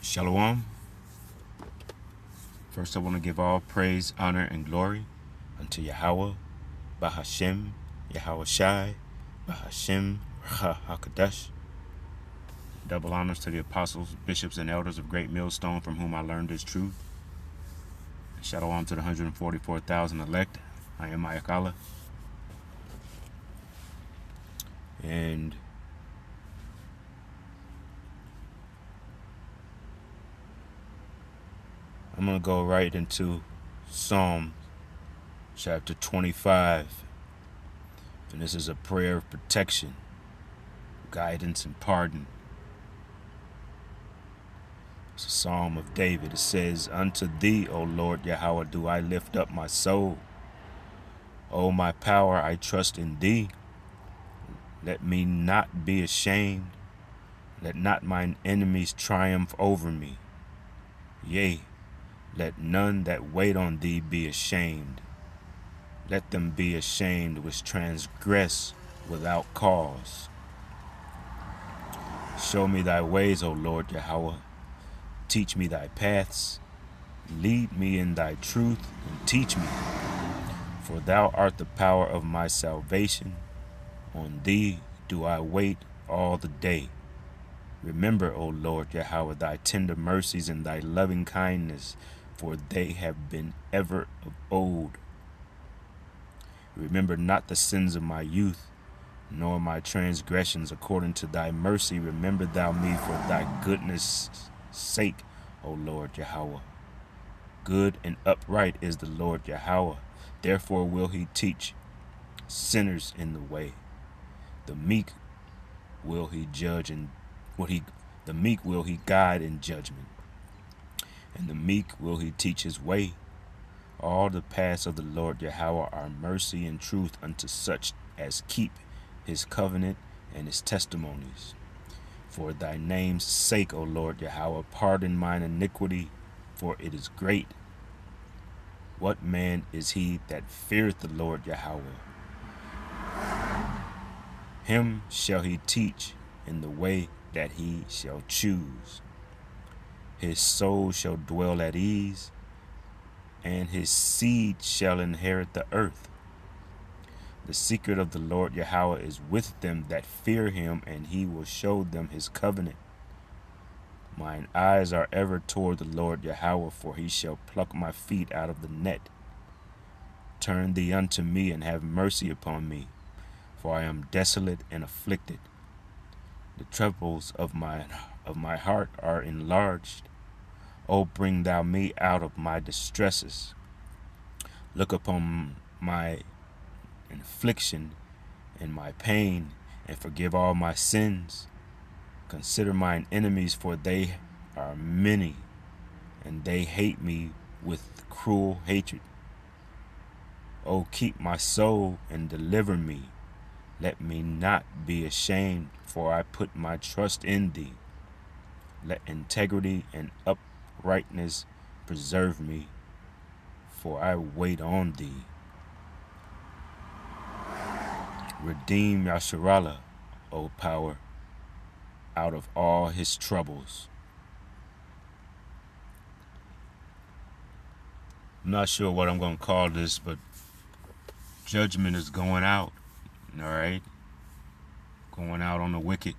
Shalom. First, I want to give all praise, honor, and glory unto Yahweh, Bahashem, Yahweh Shai, Bahashem, HaKadosh. Double honors to the apostles, bishops, and elders of Great Millstone from whom I learned this truth. Shalom to the 144,000 elect. I am Ayakala. And I'm going to go right into Psalm chapter 25. And this is a prayer of protection, guidance, and pardon. It's a psalm of David. It says, "Unto thee, O Lord Yahweh, do I lift up my soul. O my power, I trust in thee. Let me not be ashamed. Let not mine enemies triumph over me. Yea, let none that wait on thee be ashamed. Let them be ashamed which transgress without cause. Show me thy ways, O Lord Yahweh. Teach me thy paths. Lead me in thy truth and teach me. For thou art the power of my salvation. On thee do I wait all the day. Remember, O Lord Yahweh, thy tender mercies and thy loving kindness, for they have been ever of old. Remember not the sins of my youth, nor my transgressions. According to thy mercy, remember thou me for thy goodness' sake, O Lord Yahweh. Good and upright is the Lord Yahweh. Therefore will he teach sinners in the way. The meek will he judge and the meek will he guide in judgment, and the meek will he teach his way. All the paths of the Lord Yahweh are mercy and truth unto such as keep his covenant and his testimonies. For thy name's sake, O Lord Yahweh, pardon mine iniquity, for it is great. What man is he that feareth the Lord Yahweh? Him shall he teach in the way that he shall choose. His soul shall dwell at ease, and his seed shall inherit the earth. The secret of the Lord Yahweh is with them that fear him, and he will show them his covenant. Mine eyes are ever toward the Lord Yahweh, for he shall pluck my feet out of the net. Turn thee unto me, and have mercy upon me, for I am desolate and afflicted. The troubles of my heart are enlarged. O bring thou me out of my distresses. Look upon my affliction and my pain, and forgive all my sins. Consider mine enemies, for they are many, and they hate me with cruel hatred. O keep my soul and deliver me. Let me not be ashamed, for I put my trust in thee. Let integrity and uprightness preserve me, for I wait on thee. Redeem Yasharallah, O power, out of all his troubles. I'm not sure what I'm going to call this, but judgment is going out, all right? Going out on the wicked,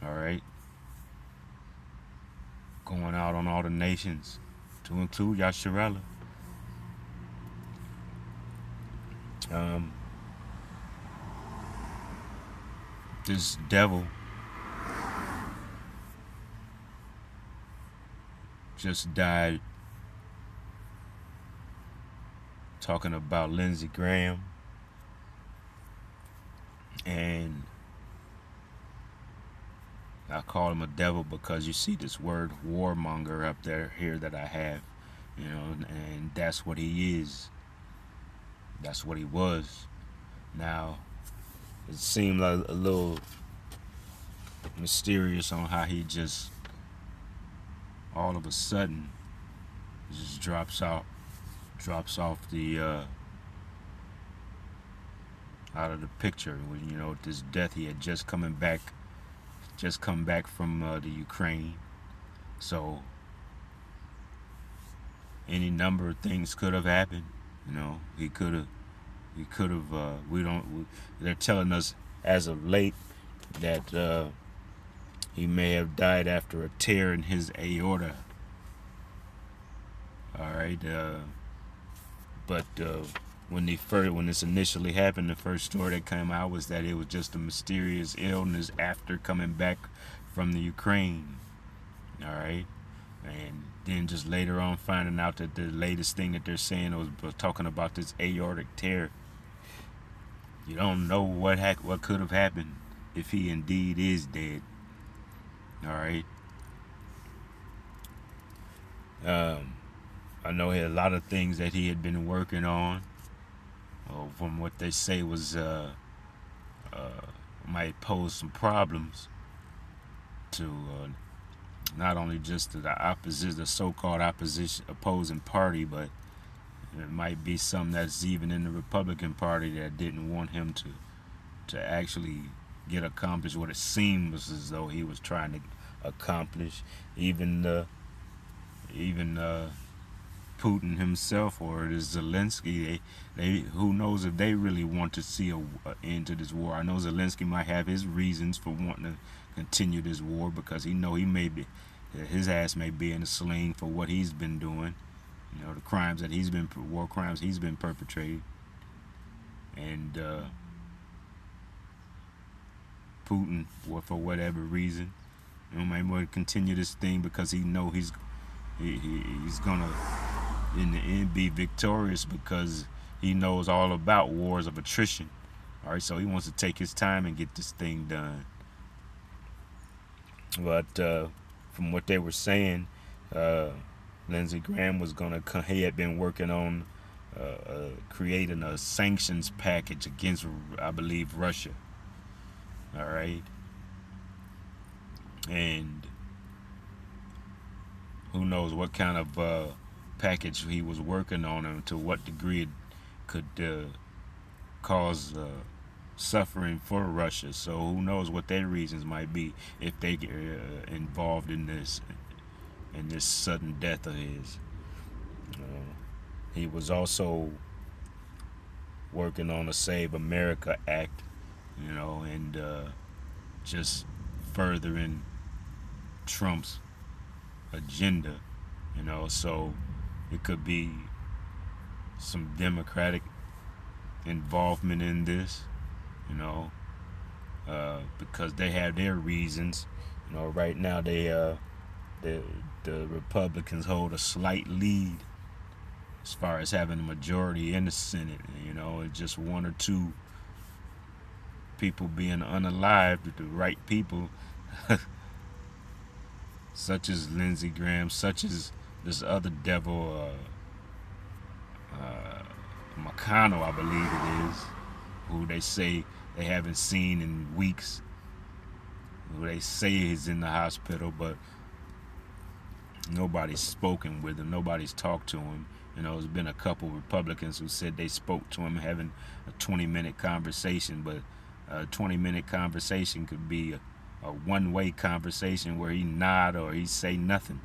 all right? Going out on all the nations, to include Yasharallah. This devil just died talking about Lindsey Graham, and I call him a devil because you see this word warmonger up there here that I have, and that's what he is. That's what he was. Now, it seemed like a little mysterious on how he just all of a sudden just drops off the out of the picture. With this death, he had just come back from the Ukraine, So any number of things could have happened. You know, he could have. He could have. We don't. They're telling us as of late that he may have died after a tear in his aorta. All right. But when this initially happened, the first story that came out was that it was just a mysterious illness after coming back from the Ukraine. All right. And then just later on finding out that the latest thing that they're saying was talking about this aortic tear. You don't know what could have happened if he indeed is dead. All right. I know he had a lot of things that he had been working on. From what they say was might pose some problems to not only just to the so-called opposing party, but it might be some that's even in the Republican Party that didn't want him to actually get accomplished what it seems as though he was trying to accomplish. Even Putin himself or Zelensky, they who knows if they really want to see a end to this war. I know Zelensky might have his reasons for wanting to continue this war because he may be, his ass may be in a sling for what he's been doing. You know, the war crimes he's been perpetrating. And Putin, for whatever reason, may want to continue this thing because he know he's gonna in the end be victorious because he knows all about wars of attrition. All right, so he wants to take his time and get this thing done. But from what they were saying, Lindsey Graham he had been working on creating a sanctions package against, I believe, Russia. All right, and who knows what kind of package he was working on and to what degree it could cause suffering for Russia. So who knows what their reasons might be if they get involved in this sudden death of his. He was also working on a Save America Act, and just furthering Trump's agenda, so it could be some Democratic involvement in this, because they have their reasons. Right now the Republicans hold a slight lead as far as having a majority in the Senate. It's just one or two people being unalived, the right people, such as Lindsey Graham, such as this other devil, McConnell, I believe it is, who they say they haven't seen in weeks, who they say is in the hospital, but nobody's spoken with him, nobody's talked to him. There's been a couple Republicans who said they spoke to him, having a 20-minute conversation, but a 20-minute conversation could be a one-way conversation where he nod or he say nothing.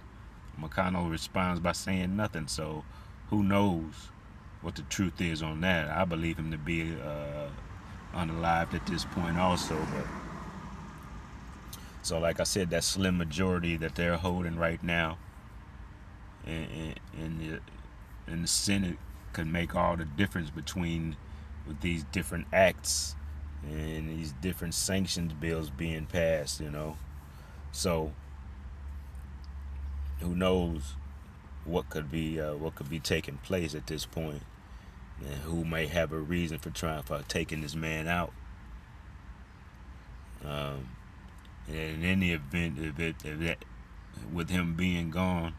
McConnell responds by saying nothing, so who knows what the truth is on that. I believe him to be unalived at this point also. But so like I said, that slim majority that they're holding right now in the Senate could make all the difference between with these different acts and these different sanctions bills being passed, So who knows what could be taking place at this point, and who may have a reason for taking this man out. And in any event, with him being gone,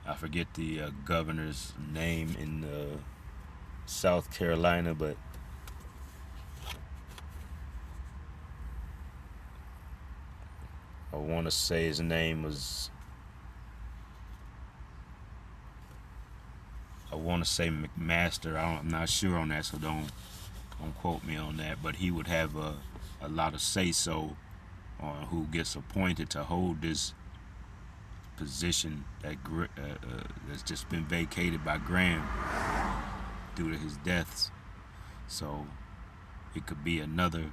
I forget the governor's name in South Carolina, but I want to say his name was, I want to say McMaster. I'm not sure on that, so don't quote me on that. But he would have a lot of say-so on who gets appointed to hold this position that's just been vacated by Graham due to his deaths. So it could be another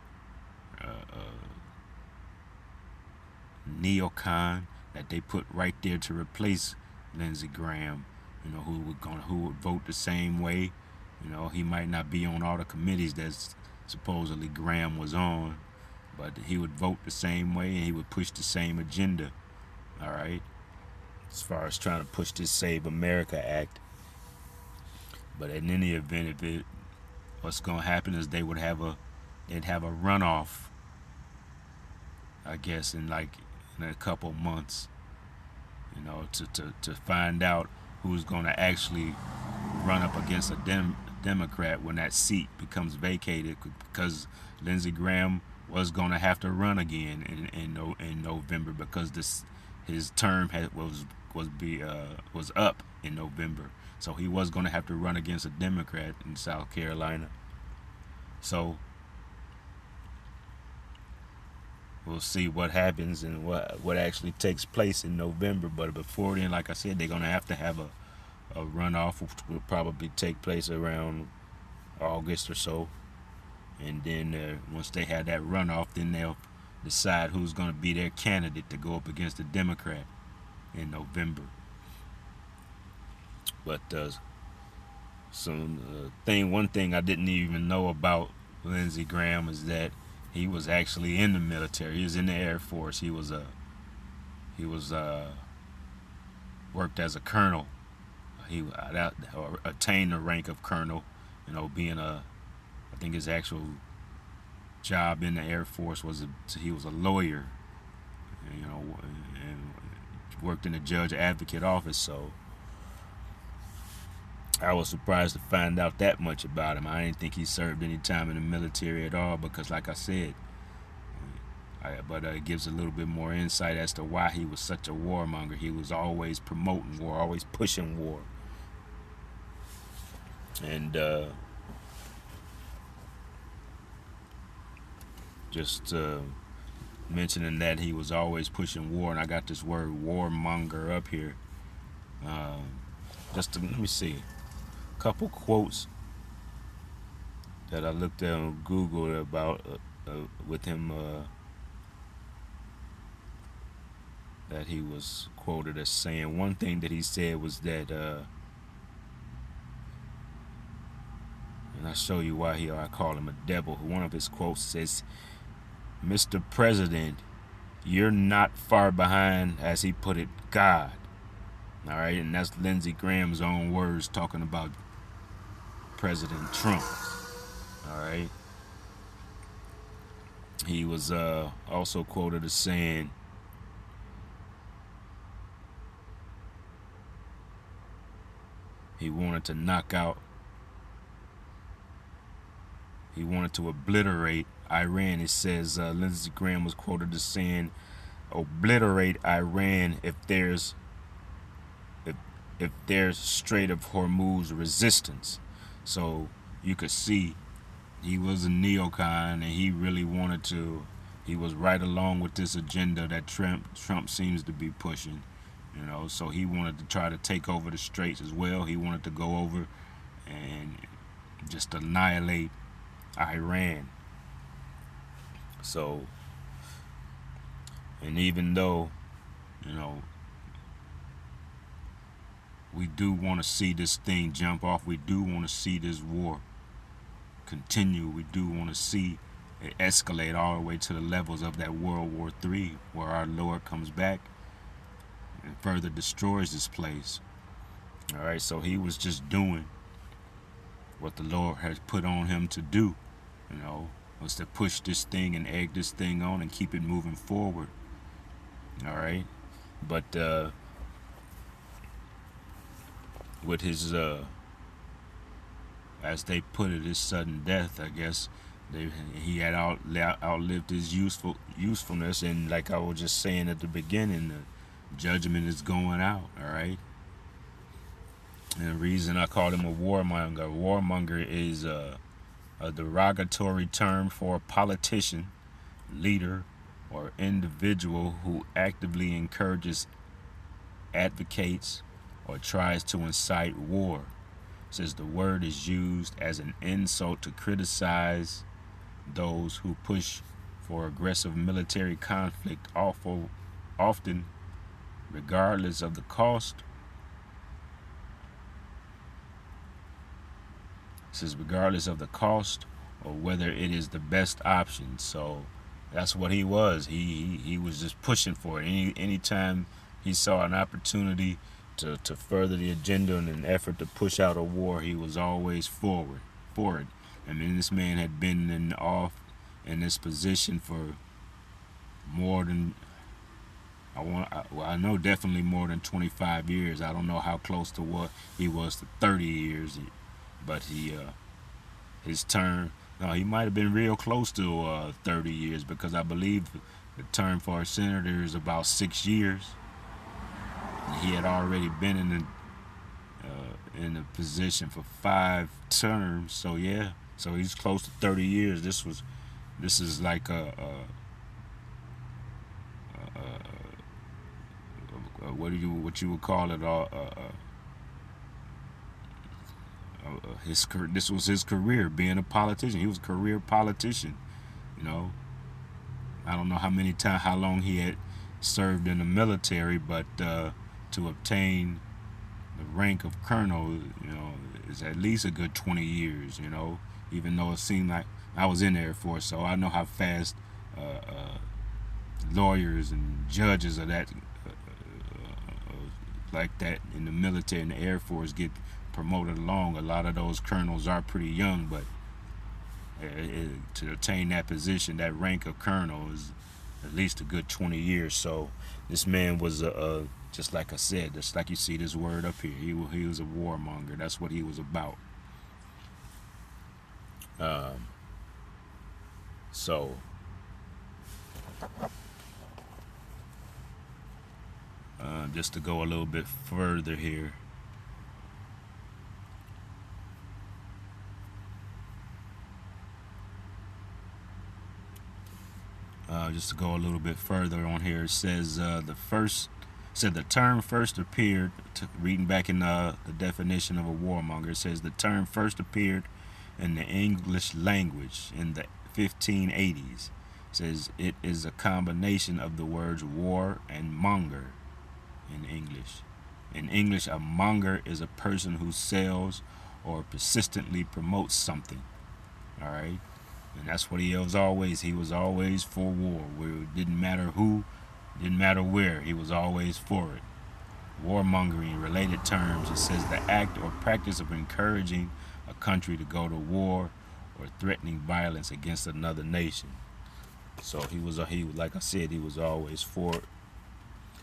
neocon that they put right there to replace Lindsey Graham. Who would vote the same way. He might not be on all the committees that supposedly Graham was on, but he would vote the same way and he would push the same agenda. All right, as far as trying to push this Save America Act. But in any event, what's going to happen is they'd have a runoff, I guess, in a couple months, to find out who's going to actually run up against a Democrat when that seat becomes vacated, because Lindsey Graham was going to have to run again in November, because his term was up in November, so he was going to have to run against a Democrat in South Carolina. So we'll see what happens and what actually takes place in November. But before then, like I said, they're going to have a runoff, which will probably take place around August or so. And then once they have that runoff, then they'll decide who's going to be their candidate to go up against the Democrat in November. But one thing I didn't even know about Lindsey Graham is that he was actually in the military. He was in the Air Force. He was worked as a colonel. He attained the rank of colonel. Being I think his actual job in the Air Force he was a lawyer. And worked in the judge advocate office. So I was surprised to find out that much about him. I didn't think he served any time in the military at all, because like I said, but it gives a little bit more insight as to why he was such a warmonger. He was always promoting war, always pushing war. And just mentioning that he was always pushing war, and I got this word warmonger up here. Let me see. Couple quotes that I looked at on Google about with him, that he was quoted as saying. One thing that he said was that, and I'll show you why I call him a devil. One of his quotes says, "Mr. President, you're not far behind," as he put it, "God." All right, and that's Lindsey Graham's own words talking about President Trump. All right. He was also quoted as saying, he wanted to obliterate Iran. It says Lindsey Graham was quoted as saying, "Obliterate Iran if there's Strait of Hormuz resistance." So you could see he was a neocon, and he really wanted to. He was right along with this agenda that Trump seems to be pushing. So he wanted to try to take over the straits as well. He wanted to go over and just annihilate Iran. So, and even though, we do want to see this thing jump off, we do want to see this war continue, we do want to see it escalate all the way to the levels of that World War III, where our Lord comes back and further destroys this place. All right, so he was just doing what the Lord has put on him to do, was to push this thing and egg this thing on and keep it moving forward. All right, but with his, as they put it, his sudden death, I guess, he had outlived his usefulness, and like I was just saying at the beginning, the judgment is going out. All right. And the reason I called him a warmonger is a derogatory term for a politician, leader, or individual who actively encourages, advocates, or tries to incite war. It says the word is used as an insult to criticize those who push for aggressive military conflict, often regardless of the cost. It says regardless of the cost or whether it is the best option. So that's what he was. He was just pushing for it. Anytime he saw an opportunity to further the agenda in an effort to push out a war, he was always for it. I mean, this man had been in this position for more than I know definitely more than 25 years. I don't know how close to what he was to 30 years, but his term. No, he might have been real close to 30 years because I believe the term for a senator is about 6 years. He had already been in a position for 5 terms, so yeah, so he's close to 30 years. This is like what you would call it this was his career being a politician. He was a career politician, you know. I don't know how long he had served in the military, but to obtain the rank of colonel, you know, is at least a good 20 years, you know, even though it seemed like I was in the Air Force, so I know how fast lawyers and judges of that like that in the military and the Air Force get promoted along. A lot of those colonels are pretty young, but to attain that position, that rank of colonel, is at least a good 20 years. So this man was just like I said, just like you see this word up here, he was a warmonger. That's what he was about. So just to go a little bit further here, just to go a little bit further on here, it says the term first appeared, reading back in the definition of a warmonger, it says the term first appeared in the English language in the 1580s. It says it is a combination of the words war and monger in English. In English, a monger is a person who sells or persistently promotes something. All right? And that's what he was always. He was always for war. It didn't matter who, didn't matter where. He was always for it. Warmongering, related terms, it says the act or practice of encouraging a country to go to war or threatening violence against another nation. So he like I said, he was always for it.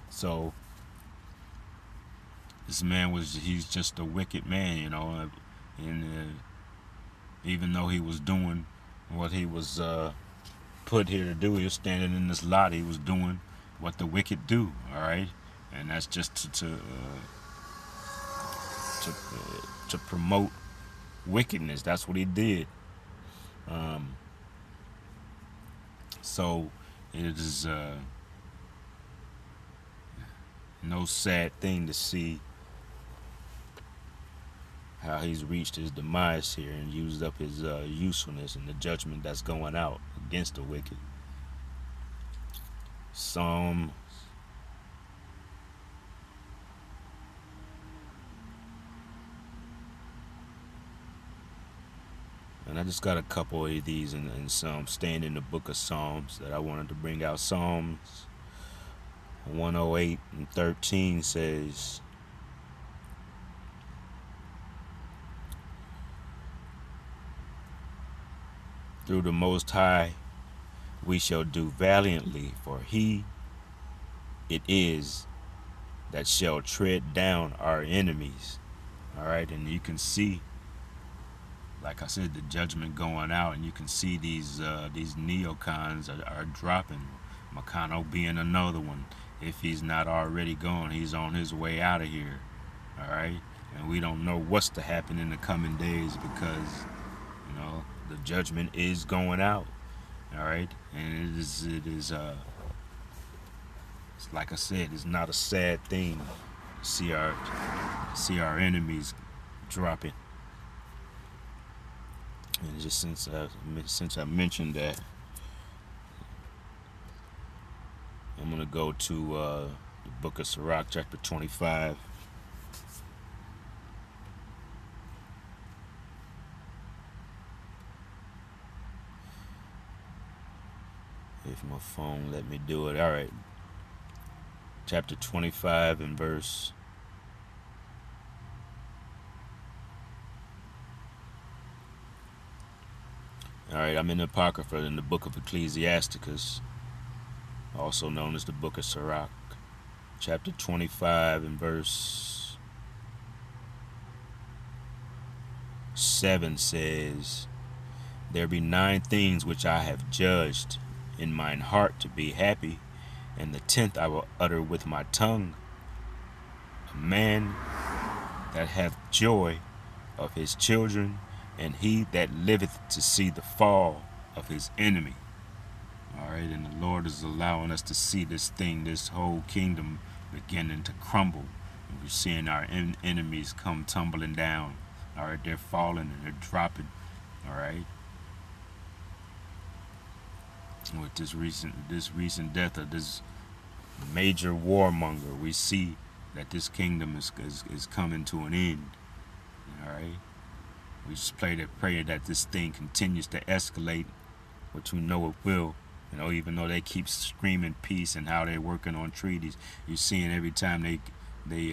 So this man he's just a wicked man, you know, and even though he was doing what he was put here to do, he was standing in this lot, he was doing what the wicked do, all right? And that's just to promote wickedness. That's what he did. So it is no sad thing to see how he's reached his demise here and used up his usefulness and the judgment that's going out against the wicked. Psalm and I just got a couple of these in some staying in the book of Psalms that I wanted to bring out. Psalms 108 and 13 says, through the Most High we shall do valiantly, for he it is that shall tread down our enemies. All right, and you can see, like I said, the judgment going out, and you can see these neocons are dropping. Makano being another one. If he's not already gone, he's on his way out of here. All right, and we don't know what's to happen in the coming days because, you know, the judgment is going out. All right, and it is like I said, it's not a sad thing to see our enemies dropping. And just since I mentioned that, I'm gonna go to the book of Sirach, chapter 25. If my phone let me do it. All right. Chapter 25 and verse. All right, I'm in the Apocrypha in the book of Ecclesiasticus, also known as the book of Sirach. Chapter 25 and verse 7 says, "There be 9 things which I have judged in mine heart to be happy, and the 10th I will utter with my tongue. A man that hath joy of his children, and he that liveth to see the fall of his enemy." All right, and the Lord is allowing us to see this thing, this whole kingdom beginning to crumble. And we're seeing our enemies come tumbling down. All right, they're falling and they're dropping. All right. With this recent death of this major warmonger, we see that this kingdom is coming to an end. All right. We just pray that this thing continues to escalate, which we know it will. You know, even though they keep screaming peace and how they're working on treaties, you're seeing every time they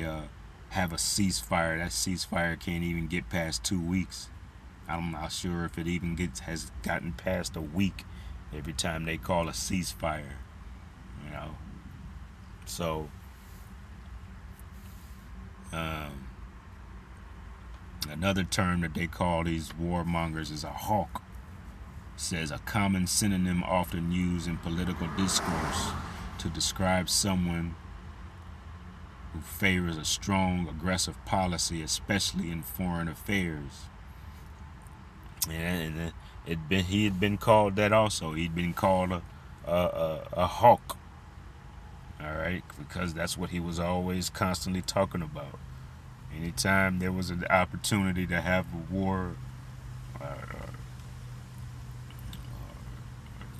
have a ceasefire, that ceasefire can't even get past 2 weeks. I'm not sure if it even has gotten past a week every time they call a ceasefire. You know, so another term that they call these warmongers is a hawk. It says a common synonym often used in political discourse to describe someone who favors a strong, aggressive policy, especially in foreign affairs. And he had been called that also. He'd been called a hawk. All right, because that's what he was always constantly talking about. Anytime there was an opportunity to have a war,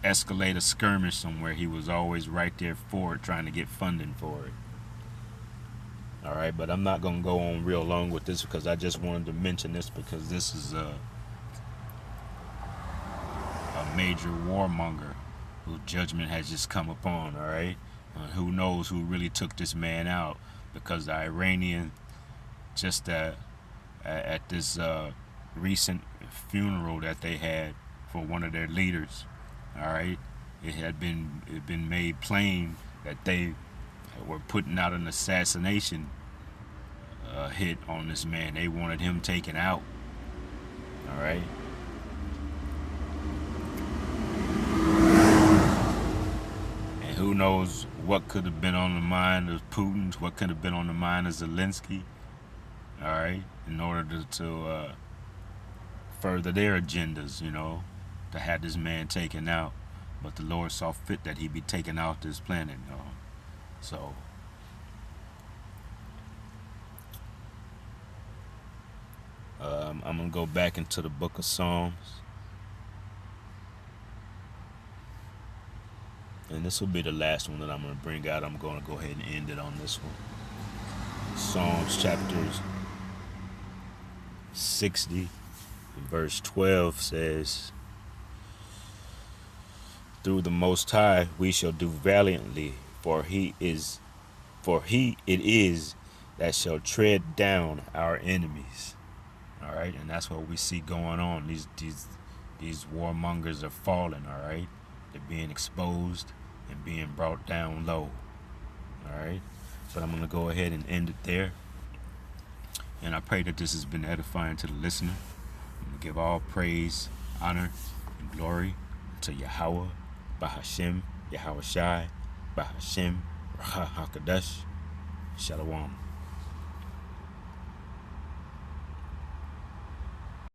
escalate a skirmish somewhere, he was always right there for it, trying to get funding for it. All right, but I'm not going to go on real long with this because I just wanted to mention this because this is a major warmonger whose judgment has just come upon. All right, who knows who really took this man out, because the Iranian, just at this recent funeral that they had for one of their leaders, all right, it had been made plain that they were putting out an assassination hit on this man. They wanted him taken out. All right. And who knows what could have been on the mind of Putin, what could have been on the mind of Zelensky, all right, in order to further their agendas, you know, to have this man taken out. But the Lord saw fit that he be taken out this planet, you know. So I'm going to go back into the book of Psalms. And this will be the last one that I'm going to bring out. I'm going to go ahead and end it on this one. Psalms chapters 60, verse 12 says, "Through the Most High we shall do valiantly, for he it is that shall tread down our enemies." All right, and that's what we see going on. These warmongers are falling. All right, they're being exposed and being brought down low. All right, but I'm gonna go ahead and end it there. And I pray that this has been edifying to the listener. I'm gonna give all praise, honor, and glory to Yahweh, Bahashem, Yahweh Shai, Bahashem, Raha HaKadosh, Shalom.